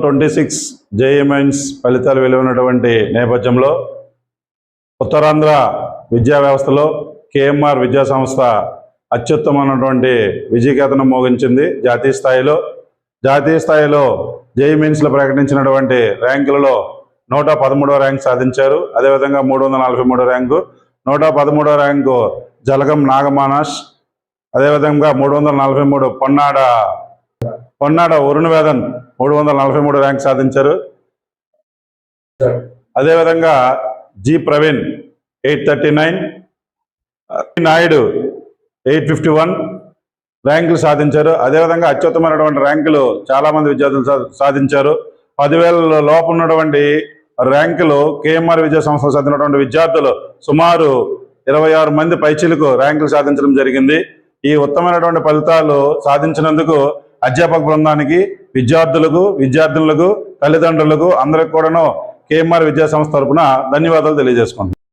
2026 JEE mains ఫలితాలు వెలువడినటువంటి నేపథ్యంలో ఉత్తరాంధ్ర విద్యా వ్యవస్థలో కేఎంఆర్ విద్యా సంస్థ అత్యుత్తమైనటువంటి విజయకేతనం మోగించింది. జాతీయ స్థాయిలో జేఈఈ మెయిన్స్లో ప్రకటించినటువంటి ర్యాంకులలో 113వ ర్యాంక్ సాధించారు. అదేవిధంగా 343 ర్యాంకు, 113వ ర్యాంకు జలగం నాగమానాష్, అదేవిధంగా 343 పొన్నాడ వరుణవేదన్ 343 ర్యాంక్ సాధించారు. అదేవిధంగా జి ప్రవీణ్ 839, నాయుడు 851 ర్యాంకులు సాధించారు. అదేవిధంగా అత్యుత్తమైనటువంటి ర్యాంకులు చాలామంది విద్యార్థులు సాధించారు. 10,000 లోపు ఉన్నటువంటి ర్యాంకులు కేఎంఆర్ విద్యా సంస్థ చదివినటువంటి విద్యార్థులు సుమారు 26 మంది పైచిలకు ర్యాంకులు సాధించడం జరిగింది. ఈ ఉత్తమమైనటువంటి ఫలితాలు సాధించినందుకు అధ్యాపక బృందానికి, విద్యార్థులకు, తల్లిదండ్రులకు అందరికి కూడాను కేఎంఆర్ విద్యా సంస్థ తరఫున ధన్యవాదాలు తెలియజేసుకుంటున్నాను.